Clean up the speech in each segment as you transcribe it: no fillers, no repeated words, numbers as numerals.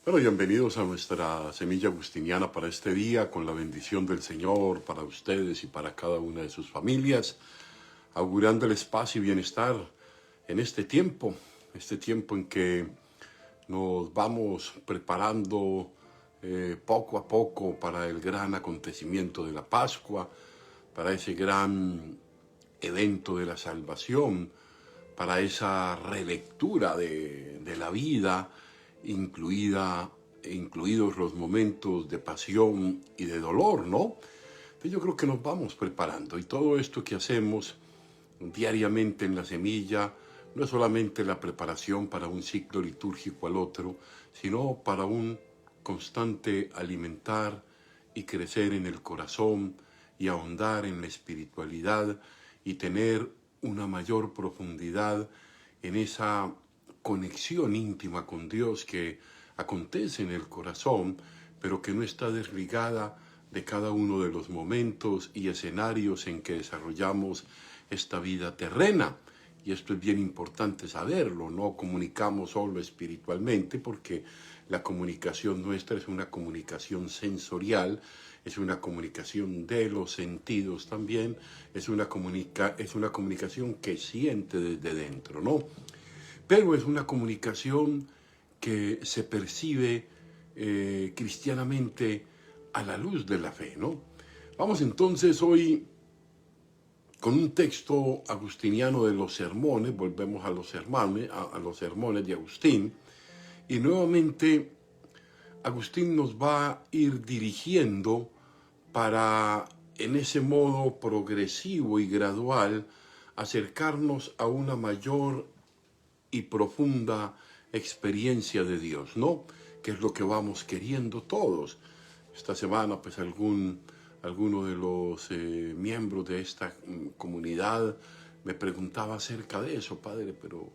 Bueno, bienvenidos a nuestra semilla agustiniana para este día, con la bendición del Señor para ustedes y para cada una de sus familias, augurándoles paz y bienestar en este tiempo en que nos vamos preparando poco a poco para el gran acontecimiento de la Pascua, para ese gran evento de la salvación, para esa relectura de la vida, incluidos los momentos de pasión y de dolor, ¿no? Entonces yo creo que nos vamos preparando, y todo esto que hacemos diariamente en la semilla no es solamente la preparación para un ciclo litúrgico al otro, sino para un constante alimentar y crecer en el corazón y ahondar en la espiritualidad y tener una mayor profundidad en esa conexión íntima con Dios que acontece en el corazón, pero que no está desligada de cada uno de los momentos y escenarios en que desarrollamos esta vida terrena. Y esto es bien importante saberlo, no comunicamos solo espiritualmente, porque la comunicación nuestra es una comunicación sensorial, es una comunicación de los sentidos también, es una comunicación que siente desde dentro, ¿no? Pero es una comunicación que se percibe cristianamente a la luz de la fe, ¿no? Vamos entonces hoy con un texto agustiniano de los sermones, volvemos a los sermones de Agustín, y nuevamente Agustín nos va a ir dirigiendo para, en ese modo progresivo y gradual, acercarnos a una mayor y profunda experiencia de Dios, ¿no? Que es lo que vamos queriendo todos. Esta semana, pues, alguno de los miembros de esta comunidad me preguntaba acerca de eso, padre, pero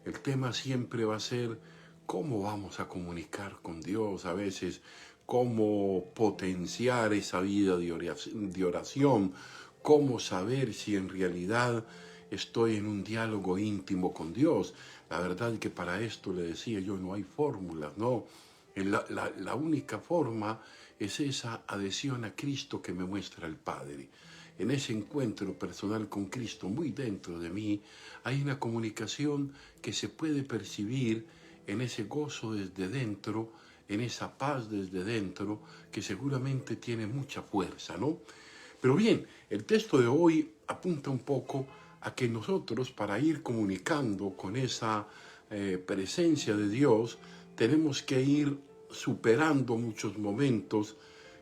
el tema siempre va a ser cómo vamos a comunicar con Dios a veces, cómo potenciar esa vida de oración, cómo saber si en realidad estoy en un diálogo íntimo con Dios. La verdad es que para esto, le decía yo, no hay fórmulas, ¿no? La única forma es esa adhesión a Cristo que me muestra el Padre. En ese encuentro personal con Cristo, muy dentro de mí, hay una comunicación que se puede percibir en ese gozo desde dentro, en esa paz desde dentro, que seguramente tiene mucha fuerza, ¿no? Pero bien, el texto de hoy apunta un poco a que nosotros, para ir comunicando con esa presencia de Dios, tenemos que ir superando muchos momentos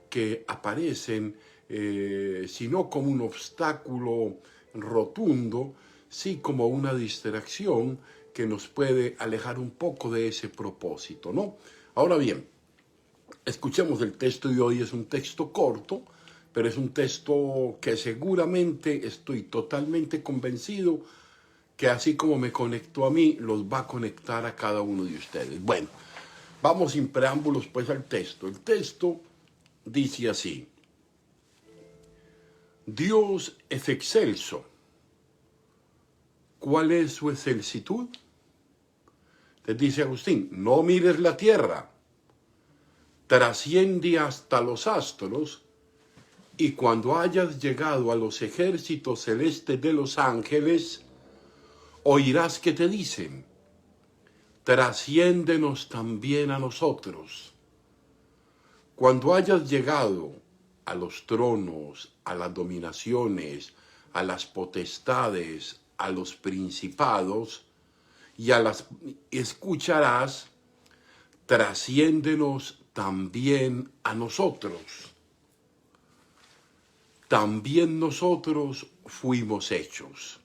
que aparecen, si no como un obstáculo rotundo, sí como una distracción que nos puede alejar un poco de ese propósito, ¿no? Ahora bien, escuchemos el texto de hoy. Es un texto corto, pero es un texto que seguramente, estoy totalmente convencido, que así como me conectó a mí, los va a conectar a cada uno de ustedes. Bueno, vamos sin preámbulos pues al texto. El texto dice así: Dios es excelso. ¿Cuál es su excelsitud? Les dice Agustín, no mires la tierra, trasciende hasta los astros, y cuando hayas llegado a los ejércitos celestes de los ángeles, oirás que te dicen, trasciéndenos también a nosotros. Cuando hayas llegado a los tronos, a las dominaciones, a las potestades, a los principados, y escucharás, trasciéndenos también a nosotros. También nosotros fuimos hechos.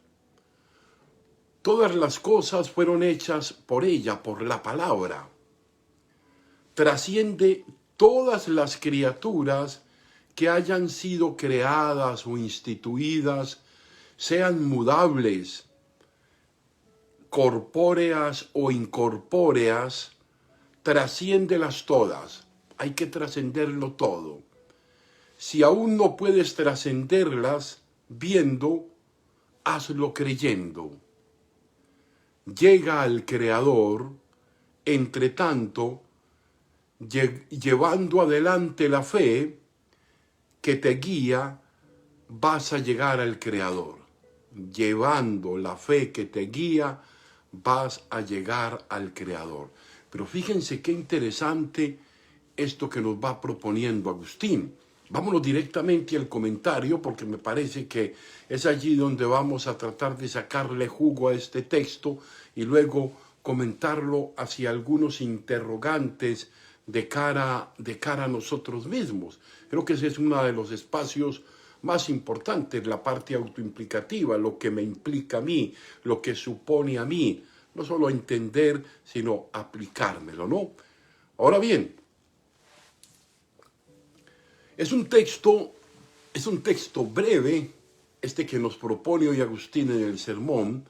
Todas las cosas fueron hechas por ella, por la palabra. Trasciende todas las criaturas que hayan sido creadas o instituidas, sean mudables, corpóreas o incorpóreas, trasciéndelas todas. Hay que trascenderlo todo. Si aún no puedes trascenderlas viendo, hazlo creyendo. Llega al Creador, entre tanto, llevando adelante la fe que te guía, vas a llegar al Creador. Llevando la fe que te guía, vas a llegar al Creador. Pero fíjense qué interesante esto que nos va proponiendo Agustín. Vámonos directamente al comentario, porque me parece que es allí donde vamos a tratar de sacarle jugo a este texto y luego comentarlo hacia algunos interrogantes de cara a nosotros mismos. Creo que ese es uno de los espacios más importantes, la parte autoimplicativa, lo que me implica a mí, lo que supone a mí, no solo entender, sino aplicármelo, ¿no? Ahora bien, es un texto breve, este que nos propone hoy Agustín en el sermón,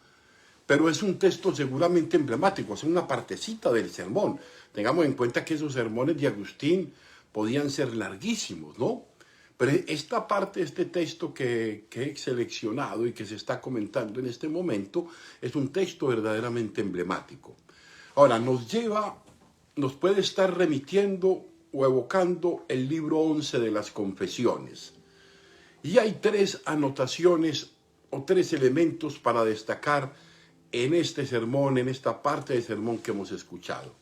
pero es un texto seguramente emblemático, es una partecita del sermón. Tengamos en cuenta que esos sermones de Agustín podían ser larguísimos, ¿no? Pero esta parte, este texto que he seleccionado y que se está comentando en este momento, es un texto verdaderamente emblemático. Ahora, nos puede estar remitiendo o evocando el libro 11 de las Confesiones. Y hay 3 anotaciones o 3 elementos para destacar en este sermón, en esta parte del sermón que hemos escuchado.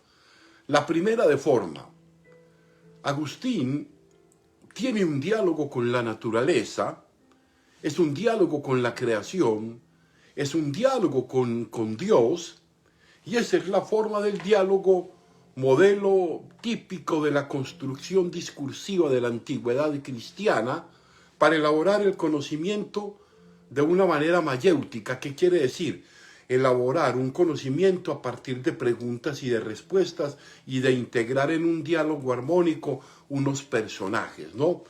La primera de forma, Agustín tiene un diálogo con la naturaleza, es un diálogo con la creación, es un diálogo con Dios, y esa es la forma del diálogo, modelo típico de la construcción discursiva de la antigüedad cristiana para elaborar el conocimiento de una manera mayéutica. ¿Qué quiere decir? Elaborar un conocimiento a partir de preguntas y de respuestas y de integrar en un diálogo armónico unos personajes, ¿no?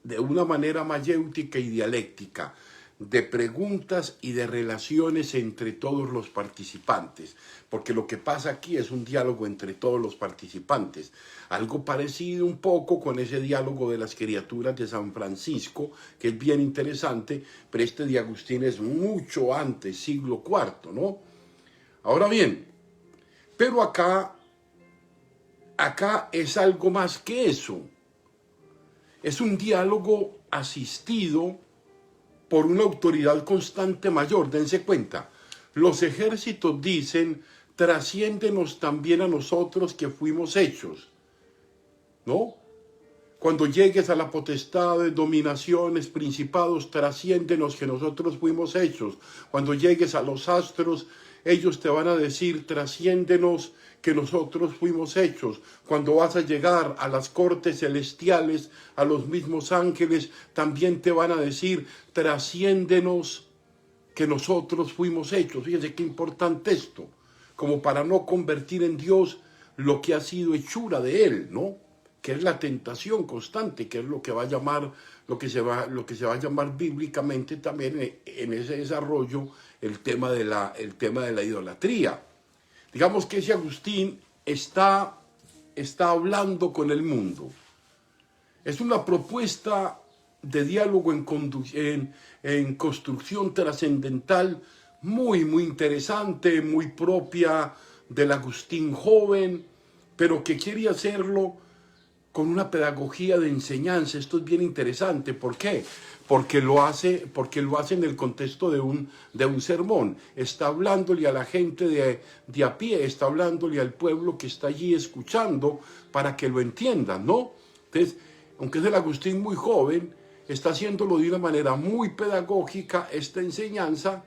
De una manera mayéutica y dialéctica, de preguntas y de relaciones entre todos los participantes, porque lo que pasa aquí es un diálogo entre todos los participantes, algo parecido un poco con ese diálogo de las criaturas de San Francisco, que es bien interesante, pero este de Agustín es mucho antes, siglo IV, ¿no? Ahora bien, pero acá es algo más que eso, es un diálogo asistido por una autoridad constante mayor. Dense cuenta, los ejércitos dicen, trasciéndenos también a nosotros que fuimos hechos, ¿no? Cuando llegues a la potestad de dominaciones, principados, trasciéndenos que nosotros fuimos hechos. Cuando llegues a los astros, ellos te van a decir, trasciéndenos que nosotros fuimos hechos. Cuando vas a llegar a las cortes celestiales, a los mismos ángeles, también te van a decir, trasciéndenos que nosotros fuimos hechos. Fíjense qué importante esto, como para no convertir en Dios lo que ha sido hechura de Él, ¿no? Que es la tentación constante, que es lo que va a llamar, lo que se va a llamar bíblicamente también en ese desarrollo el tema de la idolatría. Digamos que ese Agustín está hablando con el mundo. Es una propuesta de diálogo en construcción trascendental muy, muy interesante, muy propia del Agustín joven, pero que quiere hacerlo con una pedagogía de enseñanza. Esto es bien interesante. ¿Por qué? Porque lo hace en el contexto de un sermón. Está hablándole a la gente de a pie, está hablándole al pueblo que está allí escuchando para que lo entiendan, ¿no? Entonces, aunque es el Agustín muy joven, está haciéndolo de una manera muy pedagógica, esta enseñanza,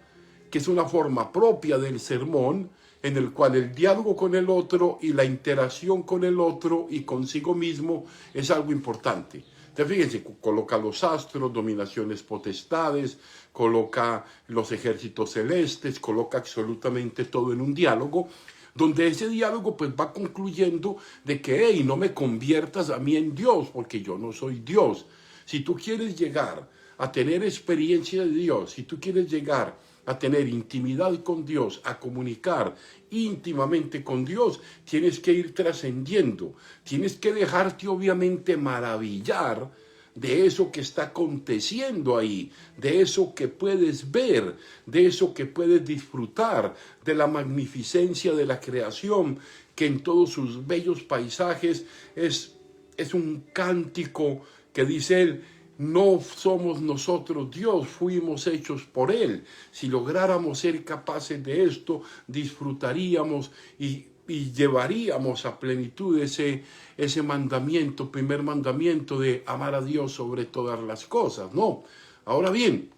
que es una forma propia del sermón, en el cual el diálogo con el otro y la interacción con el otro y consigo mismo es algo importante. Entonces, fíjense, coloca los astros, dominaciones, potestades, coloca los ejércitos celestes, coloca absolutamente todo en un diálogo, donde ese diálogo pues va concluyendo de que, hey, no me conviertas a mí en Dios, porque yo no soy Dios. Si tú quieres llegar a tener experiencia de Dios, si tú quieres llegar a tener intimidad con Dios, a comunicar íntimamente con Dios, tienes que ir trascendiendo, tienes que dejarte obviamente maravillar de eso que está aconteciendo ahí, de eso que puedes ver, de eso que puedes disfrutar, de la magnificencia de la creación, que en todos sus bellos paisajes es un cántico que dice él: no somos nosotros Dios, fuimos hechos por Él. Si lográramos ser capaces de esto, disfrutaríamos y llevaríamos a plenitud ese mandamiento, primer mandamiento de amar a Dios sobre todas las cosas, ¿no? Ahora bien,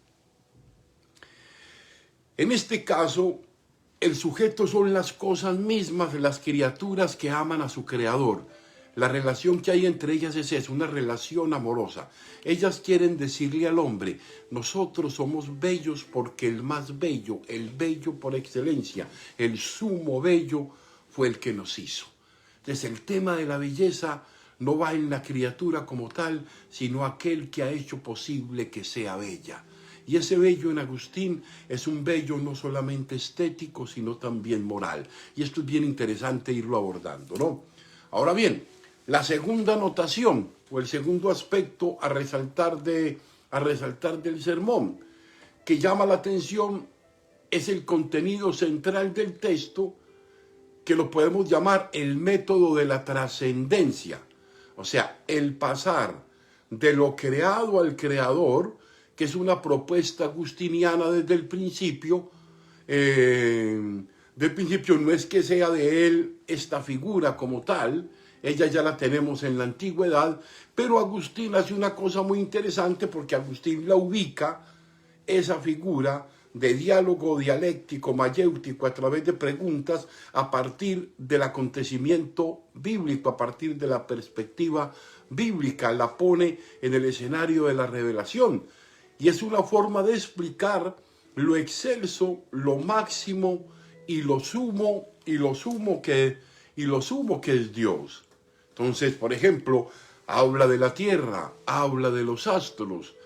en este caso, el sujeto son las cosas mismas de las criaturas que aman a su Creador. La relación que hay entre ellas es esa, una relación amorosa. Ellas quieren decirle al hombre: nosotros somos bellos porque el más bello, el bello por excelencia, el sumo bello fue el que nos hizo. Entonces el tema de la belleza no va en la criatura como tal, sino aquel que ha hecho posible que sea bella. Y ese bello en Agustín es un bello no solamente estético, sino también moral. Y esto es bien interesante irlo abordando, ¿no? Ahora bien, la segunda notación o el segundo aspecto a resaltar del sermón que llama la atención es el contenido central del texto, que lo podemos llamar el método de la trascendencia. O sea, el pasar de lo creado al creador, que es una propuesta agustiniana desde el principio. Del principio no es que sea de él esta figura como tal, ella ya la tenemos en la antigüedad, pero Agustín hace una cosa muy interesante, porque Agustín la ubica, esa figura de diálogo dialéctico, mayéutico, a través de preguntas, a partir del acontecimiento bíblico, a partir de la perspectiva bíblica, la pone en el escenario de la revelación. Y es una forma de explicar lo excelso, lo máximo y lo sumo que es Dios. Entonces, por ejemplo, habla de la tierra, habla de los astros,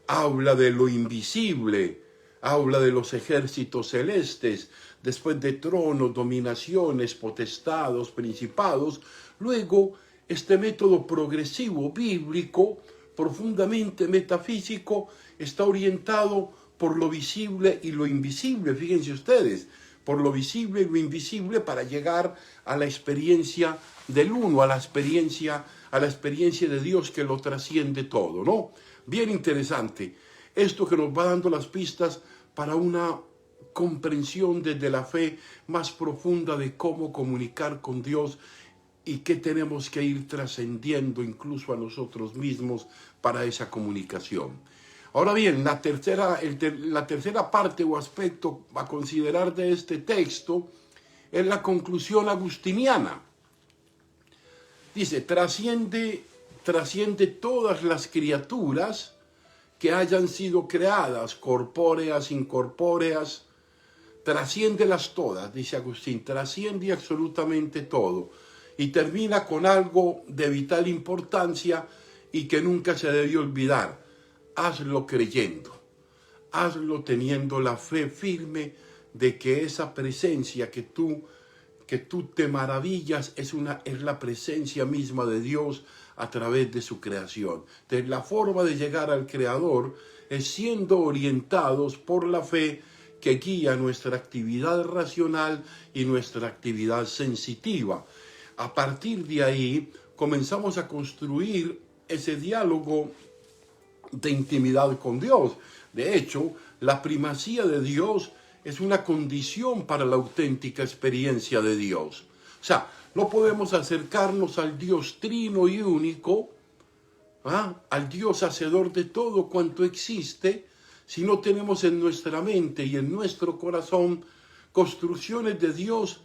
habla de lo invisible, habla de los ejércitos celestes, después de tronos, dominaciones, potestados, principados. Luego, este método progresivo bíblico, profundamente metafísico, está orientado por lo visible y lo invisible. Fíjense ustedes, por lo visible y lo invisible, para llegar a la experiencia del uno, a la experiencia de Dios que lo trasciende todo, ¿no? Bien interesante. Esto que nos va dando las pistas para una comprensión desde la fe más profunda de cómo comunicar con Dios y qué tenemos que ir trascendiendo incluso a nosotros mismos para esa comunicación. Ahora bien, la tercera parte o aspecto a considerar de este texto es la conclusión agustiniana. Dice: trasciende todas las criaturas que hayan sido creadas, corpóreas, incorpóreas, trasciéndelas todas, dice Agustín, trasciende absolutamente todo. Y termina con algo de vital importancia y que nunca se debe olvidar: hazlo creyendo, hazlo teniendo la fe firme de que esa presencia que tú te maravillas es la presencia misma de Dios a través de su creación. Entonces, la forma de llegar al Creador es siendo orientados por la fe que guía nuestra actividad racional y nuestra actividad sensitiva. A partir de ahí comenzamos a construir ese diálogo de intimidad con Dios. De hecho, la primacía de Dios es una condición para la auténtica experiencia de Dios. O sea, no podemos acercarnos al Dios trino y único, al Dios hacedor de todo cuanto existe, si no tenemos en nuestra mente y en nuestro corazón construcciones de Dios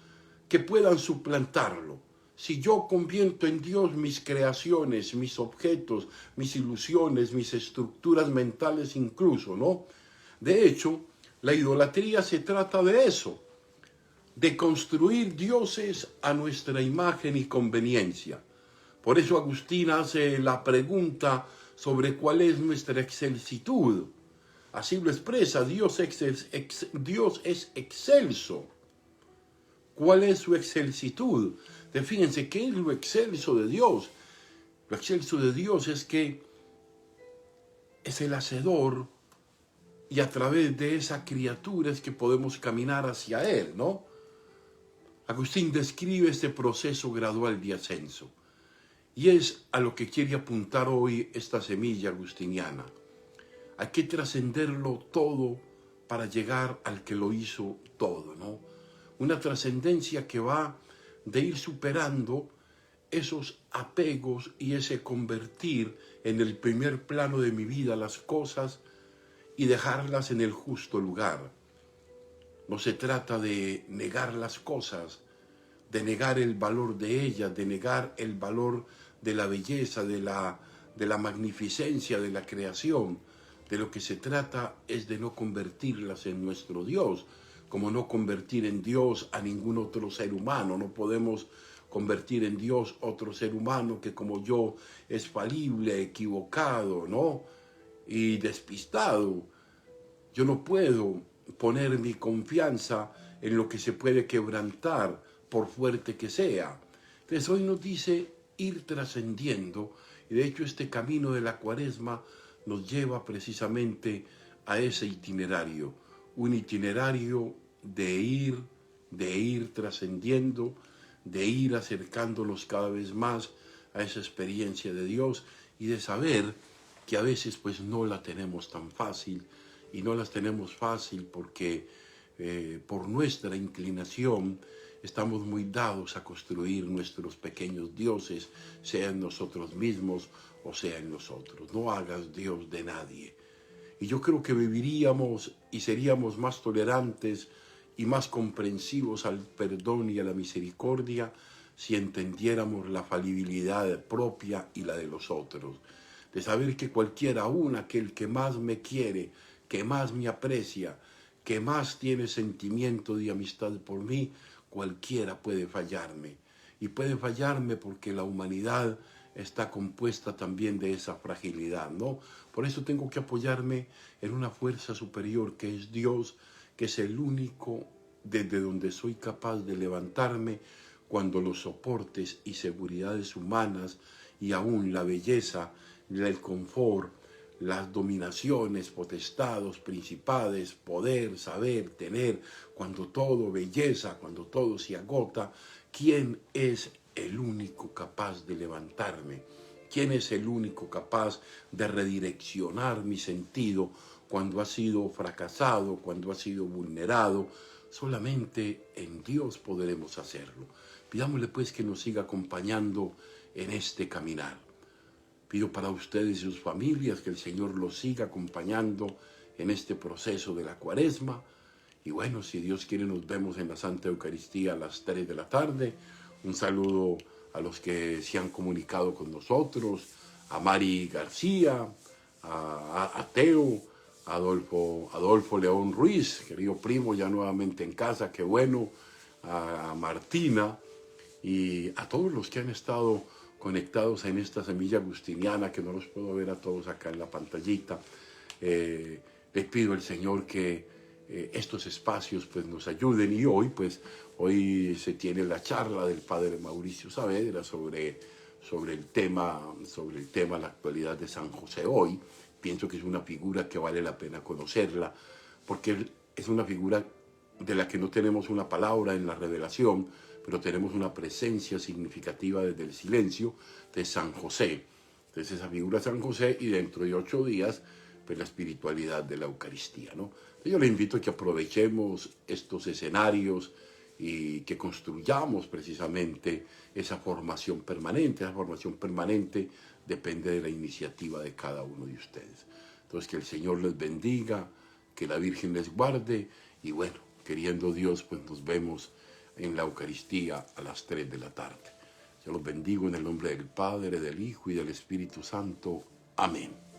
que puedan suplantarlo. Si yo convierto en Dios mis creaciones, mis objetos, mis ilusiones, mis estructuras mentales incluso, ¿no? De hecho, la idolatría se trata de eso, de construir dioses a nuestra imagen y conveniencia. Por eso Agustín hace la pregunta sobre cuál es nuestra excelsitud. Así lo expresa: Dios es excelso. ¿Cuál es su excelsitud? Fíjense, ¿qué es lo excelso de Dios? Lo excelso de Dios es que es el hacedor, y a través de esa criatura es que podemos caminar hacia Él, ¿no? Agustín describe este proceso gradual de ascenso. Y es a lo que quiere apuntar hoy esta semilla agustiniana. Hay que trascenderlo todo para llegar al que lo hizo todo, ¿no? Una trascendencia que va de ir superando esos apegos y ese convertir en el primer plano de mi vida las cosas y dejarlas en el justo lugar. No se trata de negar las cosas, de negar el valor de ellas, de negar el valor de la belleza, de la magnificencia de la creación. De lo que se trata es de no convertirlas en nuestro Dios, como no convertir en Dios a ningún otro ser humano. No podemos convertir en Dios otro ser humano que como yo es falible, equivocado, ¿no? Y despistado. Yo no puedo poner mi confianza en lo que se puede quebrantar, por fuerte que sea. Entonces hoy nos dice ir trascendiendo, y de hecho este camino de la Cuaresma nos lleva precisamente a ese itinerario, un itinerario de ir trascendiendo, de ir acercándonos cada vez más a esa experiencia de Dios y de saber que a veces pues no la tenemos tan fácil, y no las tenemos fácil porque por nuestra inclinación estamos muy dados a construir nuestros pequeños dioses, sea en nosotros mismos o sea en nosotros. No hagas Dios de nadie. Y yo creo que viviríamos y seríamos más tolerantes y más comprensivos al perdón y a la misericordia si entendiéramos la falibilidad propia y la de los otros. De saber que cualquiera, aún aquel que más me quiere, que más me aprecia, que más tiene sentimiento de amistad por mí, cualquiera puede fallarme. Y puede fallarme porque la humanidad está compuesta también de esa fragilidad, ¿no? Por eso tengo que apoyarme en una fuerza superior que es Dios, que es el único desde donde soy capaz de levantarme cuando los soportes y seguridades humanas y aún la belleza, el confort, las dominaciones, potestados, principades, poder, saber, tener, cuando todo belleza, cuando todo se agota, ¿quién es el único capaz de levantarme? ¿Quién es el único capaz de redireccionar mi sentido cuando ha sido fracasado, cuando ha sido vulnerado? Solamente en Dios podremos hacerlo. Pidámosle pues que nos siga acompañando en este caminar. Pido para ustedes y sus familias que el Señor los siga acompañando en este proceso de la Cuaresma. Y bueno, si Dios quiere, nos vemos en la Santa Eucaristía a las 3 de la tarde. Un saludo a los que se han comunicado con nosotros, a Mari García, a Teo, a Adolfo León Ruiz, querido primo, ya nuevamente en casa, qué bueno, a Martina y a todos los que han estado conectados en esta semilla agustiniana, que no los puedo ver a todos acá en la pantallita. Les pido al Señor que estos espacios pues nos ayuden, y hoy se tiene la charla del padre Mauricio Saavedra sobre el tema la actualidad de San José hoy. Pienso que es una figura que vale la pena conocerla, porque es una figura de la que no tenemos una palabra en la revelación, pero tenemos una presencia significativa desde el silencio de San José. Entonces esa figura de San José, y dentro de 8 días, pues la espiritualidad de la Eucaristía, ¿no? Entonces yo le invito a que aprovechemos estos escenarios y que construyamos precisamente esa formación permanente. Esa formación permanente depende de la iniciativa de cada uno de ustedes. Entonces que el Señor les bendiga, que la Virgen les guarde, y bueno, queriendo Dios, pues nos vemos en la Eucaristía a las 3 de la tarde. Yo los bendigo en el nombre del Padre, del Hijo y del Espíritu Santo. Amén.